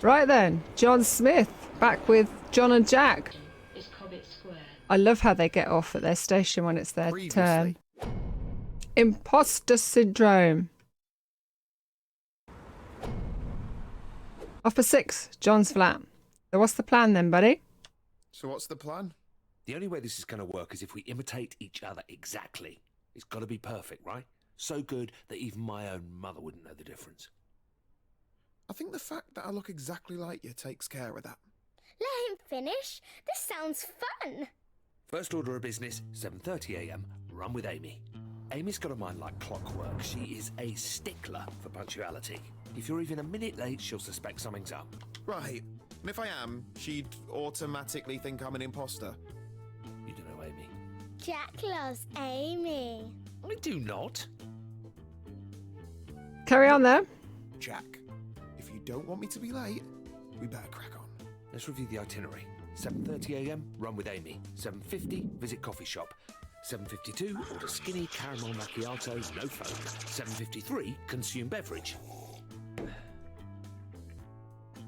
Right then, John Smith back with John and Jack. I love how they get off at their station when it's their turn. Imposter Syndrome. Off for 6, John's flat. So what's the plan then, buddy? So what's the plan? The only way this is going to work is if we imitate each other exactly. It's got to be perfect, right? So good that even my own mother wouldn't know the difference. I think the fact that I look exactly like you takes care of that. Let him finish. This sounds fun. First order of business, 7:30 a.m. Run with Amy. Amy's got a mind like clockwork. She is a stickler for punctuality. If you're even a minute late, she'll suspect something's up. Right. And if I am, she'd automatically think I'm an imposter. You don't know Amy. Jack loves Amy. I do not. Carry on there. Jack, if you don't want me to be late, we better crack on. Let's review the itinerary. 7:30 a.m. Run with Amy. 7:50 visit coffee shop. 7:52 order skinny caramel macchiato, no phone. 7:53 consume beverage.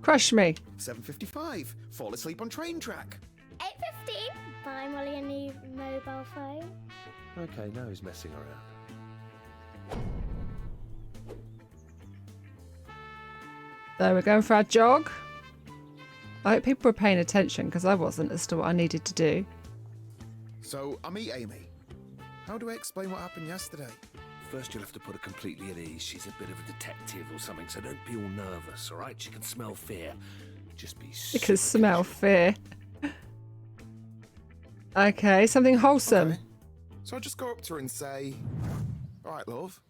Crush me. 7:55 fall asleep on train track. 8:15. Buy Molly a new mobile phone. Okay, now he's messing around. So we're going for our jog. I hope people were paying attention because I wasn't as to what I needed to do. So I meet Amy. How do I explain what happened yesterday? First, you'll have to put her completely at ease. She's a bit of a detective or something, so don't be all nervous, all right? She can smell fear. Just be You can smell fear. Okay, something wholesome. Okay. So I just go up to her and say, all right, love.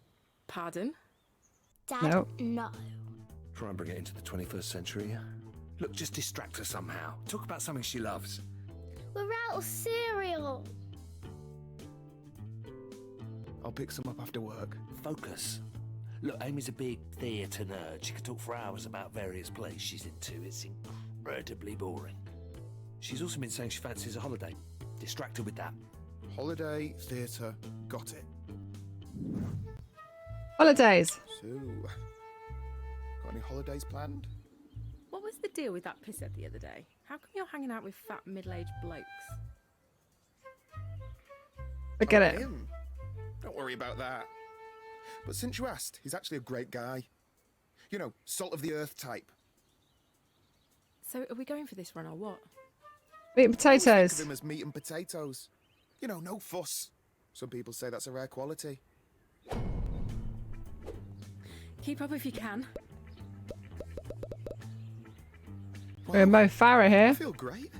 Pardon? Dad, No. no. Try and bring it into the 21st century. Look, just distract her somehow. Talk about something she loves. We're out of cereal. I'll pick some up after work. Focus. Look, Amy's a big theatre nerd. She could talk for hours about various plays she's into. It's incredibly boring. She's also been saying she fancies a holiday. Distract her with that. Holiday, theatre, got it. Holidays. So, got any holidays planned? What was the deal with that pisshead the other day? How come you're hanging out with fat middle-aged blokes? Forget it. Him. Don't worry about that. But since you asked, he's actually a great guy. You know, salt of the earth type. So are we going for this run or what? Meat and I always think potatoes. of him as meat and potatoes. You know, no fuss. Some people say that's a rare quality. Keep up if you can. We're Mo Farah I here. feel great.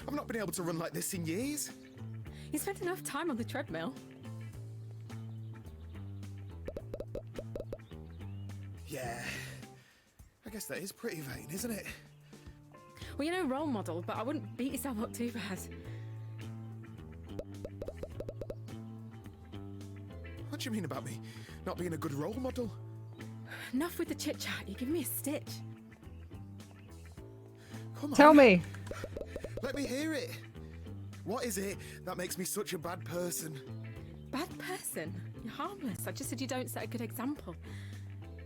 I've not been able to run like this in years. You spent enough time on the treadmill. Yeah. I guess that is pretty vain, isn't it? Well, you know, role model, but I wouldn't beat yourself up too bad. What do you mean about me not being a good role model? Enough with the chit-chat. You give me a stitch. Come on. Tell me. Let me hear it. What is it that makes me such a bad person? Bad person. You're harmless. I just said you don't set a good example.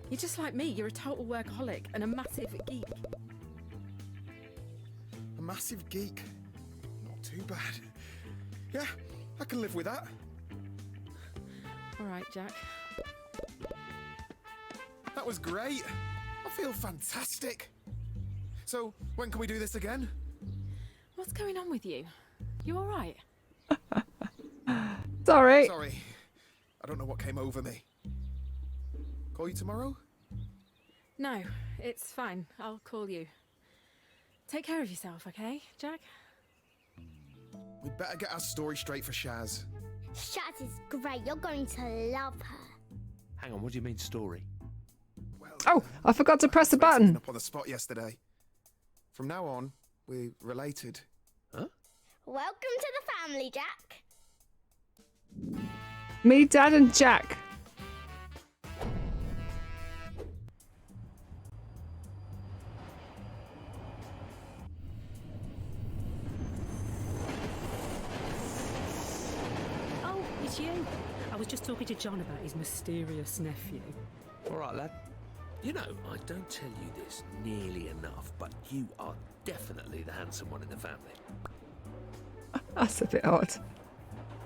You're just like me. You're a total workaholic and a massive geek. A massive geek. Not too bad. Yeah, I can live with that. All right, Jack. That was great. I feel fantastic. So, when can we do this again? What's going on with you? You all right? Sorry. Sorry. I don't know what came over me. Call you tomorrow? No, it's fine. I'll call you. Take care of yourself, okay, Jack? We'd better get our story straight for Shaz. Shaz is great. You're going to love her. Hang on, what do you mean story? Well, Oh, I forgot to press the I made something button. up on the spot yesterday. From now on, we're related. Huh? Welcome to the family, Jack. Me, Dad, and Jack. Oh, it's you. I was just talking to John about his mysterious nephew. All right, lad. You know, I don't tell you this nearly enough, but you are definitely the handsome one in the family. That's a bit odd.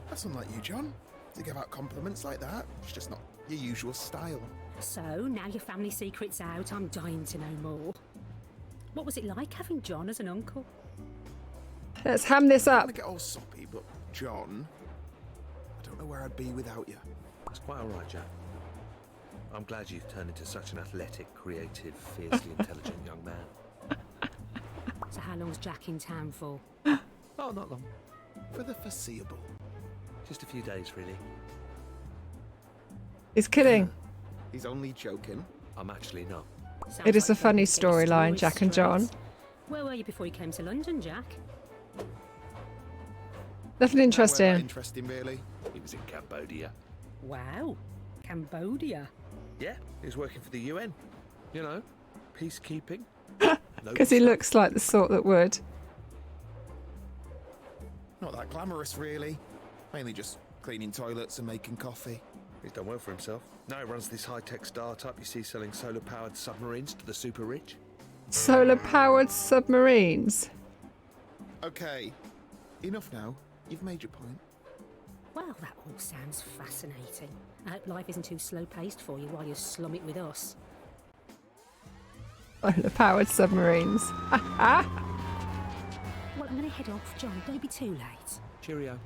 That's unlike you, John. To give out compliments like that, it's just not your usual style. So, now your family secret's out, I'm dying to know more. What was it like having John as an uncle? Let's ham this I'm up. gonna get all soppy, but John, I don't know where I'd be without you. That's quite all right, Jack. I'm glad you've turned into such an athletic, creative, fiercely intelligent young man. So how long's Jack in town for? Oh, not long. For the foreseeable. Just a few days, really. He's kidding. He's only joking. I'm actually not. Sounds It is a like funny the biggest storyline, tourist Jack and John. stress. Where were you before you came to London, Jack? Nothing Nowhere interesting. interesting, really. He was in Cambodia. Wow, Cambodia. Yeah, he was working for the UN. You know, peacekeeping. Because he looks like the sort that would. Not that glamorous, really. Mainly just cleaning toilets and making coffee. He's done well for himself. Now he runs this high-tech startup you see selling solar-powered submarines to the super rich. Solar-powered submarines. Okay, enough now. You've made your point. Well, that all sounds fascinating. I hope life isn't too slow-paced for you while you slum it with us. Solar-powered submarines. Well, I'm going to head off, John. Don't be too late. Cheerio.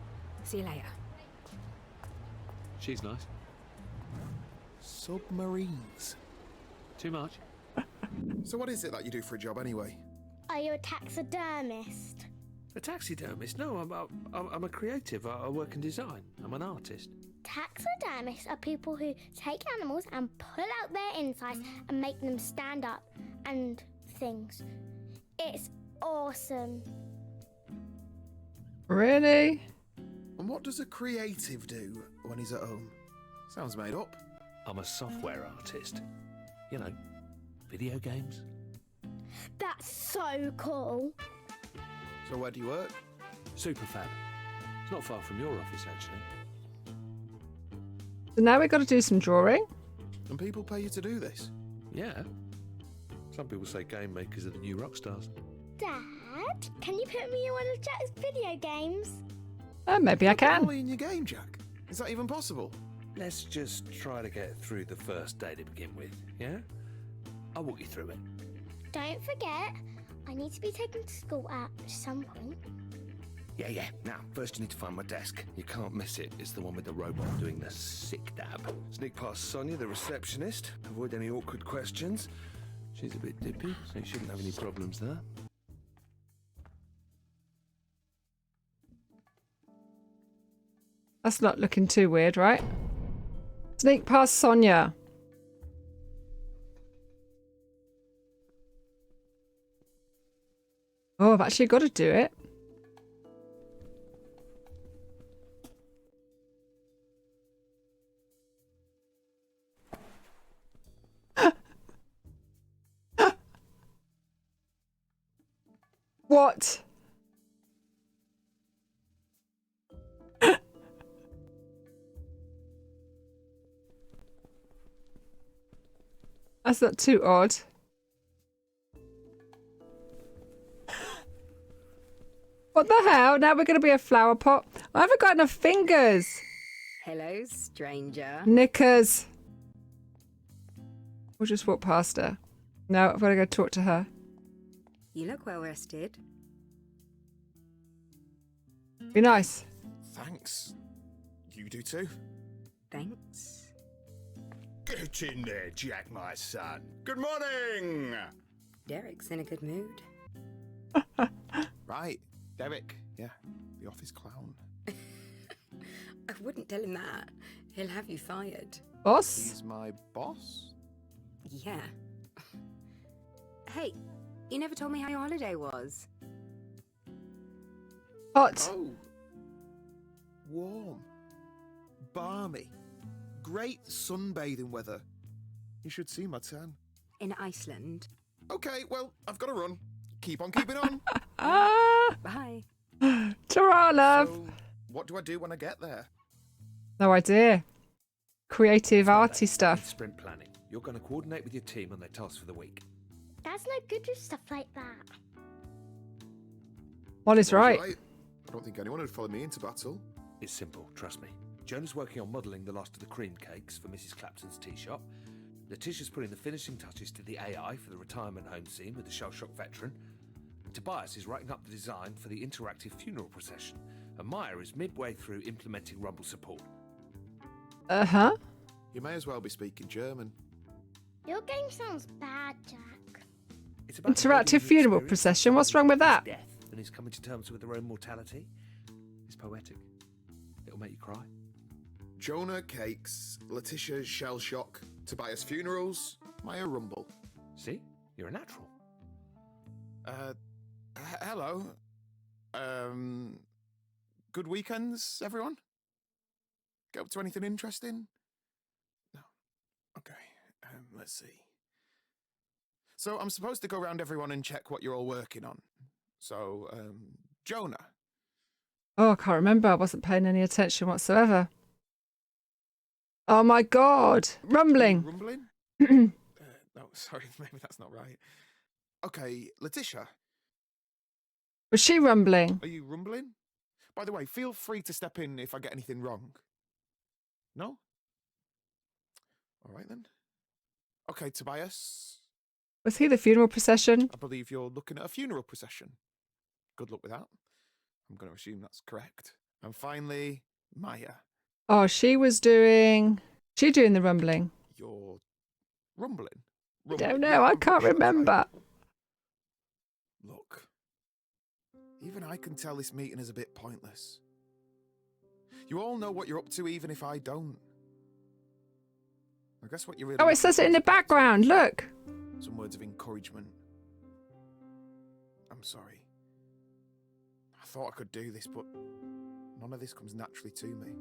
See you later. She's nice. Submarines. Too much? So what is it that you do for a job, anyway? Are you a taxidermist? A taxidermist? No, I'm a creative. I work in design. I'm an artist. Taxidermists are people who take animals and pull out their insides and make them stand up and things. It's awesome. Really? And what does a creative do when he's at home? Sounds made up. I'm a software artist. You know, video games. That's so cool. So where do you work? Superfab. It's not far from your office, actually. So now we've got to do some drawing. And people pay you to do this? Yeah. Some people say game makers are the new rock stars. Dad, can you put me in one of Jack's video games? Maybe I Put can. Ollie in your game, Jack. Is that even possible? Let's just try to get through the first day to begin with, yeah? I'll walk you through it. Don't forget, I need to be taken to school at some point. Yeah. Now, first you need to find my desk. You can't miss it. It's the one with the robot doing the sick dab. Sneak past Sonia, the receptionist. Avoid any awkward questions. She's a bit dippy, so you shouldn't have any problems there. That's not looking too weird, right? Sneak past Sonia. Oh, I've actually got to do it. What? That's not too odd. What the hell? Now we're going to be a flower pot? I haven't got enough fingers. Hello, stranger. Knickers. We'll just walk past her. No, I've got to go talk to her. You look well rested. Be nice. Thanks. You do too. Thanks. Get in there, Jack, my son. Good morning! Derek's in a good mood. Right, Derek. Yeah, the office clown. I wouldn't tell him that. He'll have you fired. Boss? He's my boss? Yeah. Hey, you never told me how your holiday was. Hot. Oh. Warm. Balmy. Great sunbathing weather. You should see my tan. In Iceland. Okay, well, I've got to run. Keep on keeping on. Ah! Bye. Ta-ra, love. So, what do I do when I get there? No idea. Creative, arty stuff. Sprint planning. You're going to coordinate with your team on their tasks for the week. Dad's no good with stuff like that. Molly's right. I don't think anyone would follow me into battle. It's simple, trust me. Jonah's working on modelling the last of the cream cakes for Mrs. Clapton's tea shop. Letitia's putting the finishing touches to the AI for the retirement home scene with the shell-shock veteran. And Tobias is writing up the design for the interactive funeral procession. And Maya is midway through implementing Rumble support. Uh-huh. You may as well be speaking German. Your game sounds bad, Jack. It's about Interactive embodying the funeral experience procession. of What's wrong with that? death and is coming to terms with their own mortality. It's poetic. It'll make you cry. Jonah cakes, Letitia shell shock, Tobias funerals, Maya rumble. See? You're a natural. Hello. Good weekends, everyone? Get up to anything interesting? No. Okay, let's see. So I'm supposed to go around everyone and check what you're all working on. So, Jonah. Oh, I can't remember. I wasn't paying any attention whatsoever. Oh my God. Rumbling. Rumbling? No, sorry, maybe that's not right. Okay, Letitia, Was she rumbling? are you rumbling? By the way, feel free to step in if I get anything wrong. No? All right then. Okay, Tobias, Was he the funeral procession? I believe you're looking at a funeral procession. Good luck with that. I'm going to assume that's correct. And finally, Maya, Oh, she doing the rumbling. you're rumbling. I don't know. I can't remember. Look, even I can tell this meeting is a bit pointless. You all know what you're up to, even if I don't. I guess what you really... Oh, it says it in the background. Look. Some words of encouragement. I'm sorry. I thought I could do this, but none of this comes naturally to me.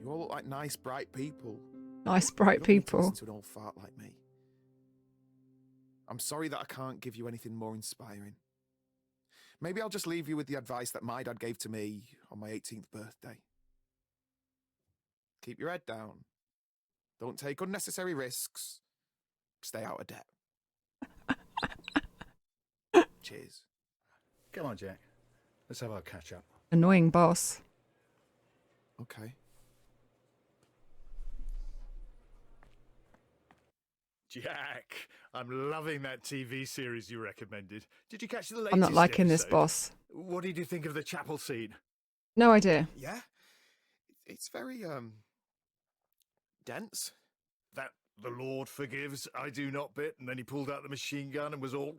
You all look like nice, bright people. Nice, You bright don't need to people. listen to an old fart like me. I'm sorry that I can't give you anything more inspiring. Maybe I'll just leave you with the advice that my dad gave to me on my 18th birthday. Keep your head down. Don't take unnecessary risks. Stay out of debt. Cheers. Come on, Jack. Let's have our catch up. Annoying boss. Okay. Jack, I'm loving that TV series you recommended. Did you catch the latest I'm not liking this episode? boss. What did you think of the chapel scene? No idea. Yeah? It's very, dense. That the Lord forgives, I do not bit, and then he pulled out the machine gun and was all...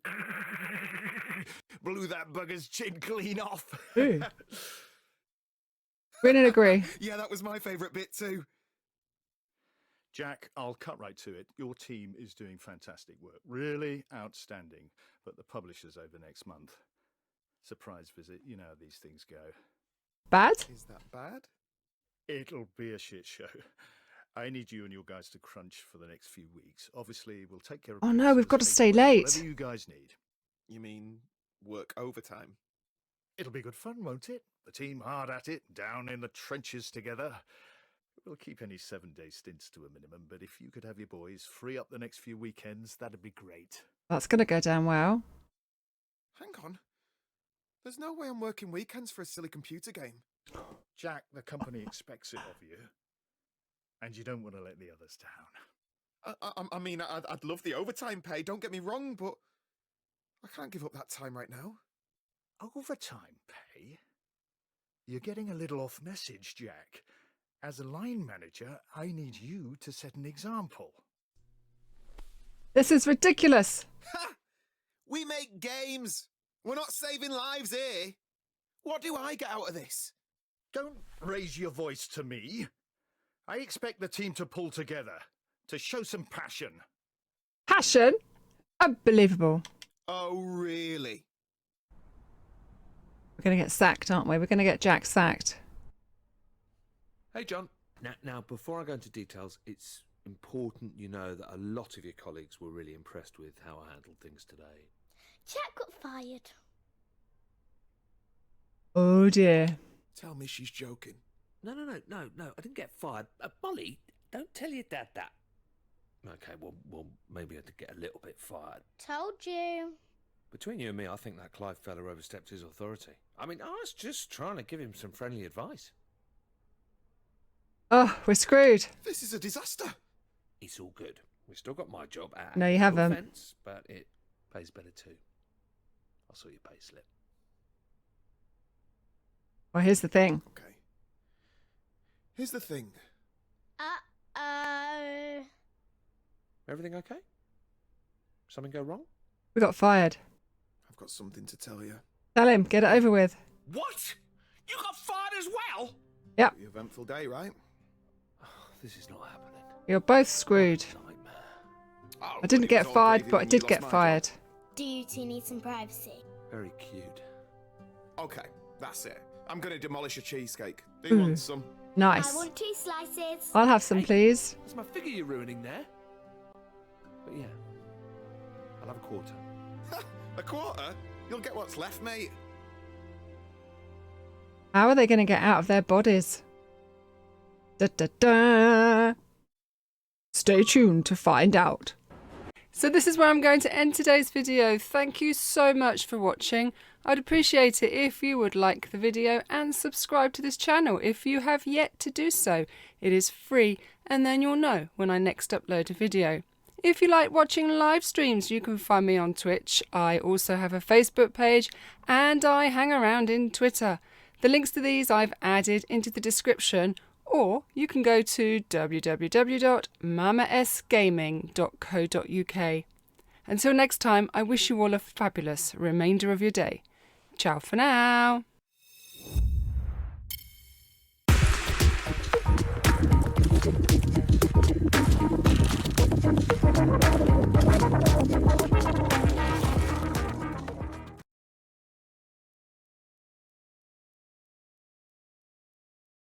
blew that bugger's chin clean off. Ooh. Grin and agree. Yeah, that was my favourite bit too. Jack, I'll cut right to it. Your team is doing fantastic work. Really outstanding. But the publisher's over next month. Surprise visit. You know how these things go. Bad? Is that bad? It'll be a shit show. I need you and your guys to crunch for the next few weeks. Obviously, we'll take care of... Oh no, we've got to take stay whatever late. you guys need. You mean work overtime? It'll be good fun, won't it? The team hard at it, down in the trenches together. We'll keep any 7-day stints to a minimum, but if you could have your boys free up the next few weekends, that'd be great. That's going to go down well. Hang on. There's no way I'm working weekends for a silly computer game. Jack, the company expects it of you, and you don't want to let the others down. I mean, I'd love the overtime pay, don't get me wrong, but I can't give up that time right now. Overtime pay? You're getting a little off message, Jack. As a line manager, I need you to set an example. This is ridiculous. Ha! We make games. We're not saving lives here. What do I get out of this? Don't raise your voice to me. I expect the team to pull together, to show some passion. Passion? Unbelievable. Oh, really? We're going to get sacked, aren't we? We're going to get Jack sacked. Hey, John. Now, before I go into details, it's important you know that a lot of your colleagues were really impressed with how I handled things today. Jack got fired. Oh dear. Tell me she's joking. No, I didn't get fired. Molly, don't tell your dad that. Okay, well, maybe I had to get a little bit fired. Told you. Between you and me, I think that Clive fella overstepped his authority. I mean, I was just trying to give him some friendly advice. Oh, we're screwed. This is a disaster. It's all good. We've still got my job at. No, you haven't. Offense, but it pays better too. I'll sort your pay slip. Well, here's the thing. Okay. Here's the thing. Uh-oh. Everything okay? Something go wrong? We got fired. I've got something to tell you. Tell him, get it over with. What? You got fired as well? Yep, Pretty eventful day, right? This is not happening. you're both screwed. Nightmare. Oh, I didn't it get was all fired, gravy but I when you did lost get my fired. job. Do you two need some privacy? Very cute. Okay, that's it. I'm going to demolish a cheesecake. Do you want some? Nice. I want 2 slices. I'll have some, please. That's my figure you're ruining there. But yeah, I'll have a quarter. A quarter? You'll get what's left, mate. How are they going to get out of their bodies? Da, da, da. Stay tuned to find out. So this is where I'm going to end today's video. Thank you so much for watching. I'd appreciate it if you would like the video and subscribe to this channel if you have yet to do so. It is free and then you'll know when I next upload a video. If you like watching live streams, you can find me on Twitch. I also have a Facebook page and I hang around in Twitter. The links to these I've added into the description, or you can go to www.mamasgaming.co.uk. Until next time, I wish you all a fabulous remainder of your day. Ciao for now.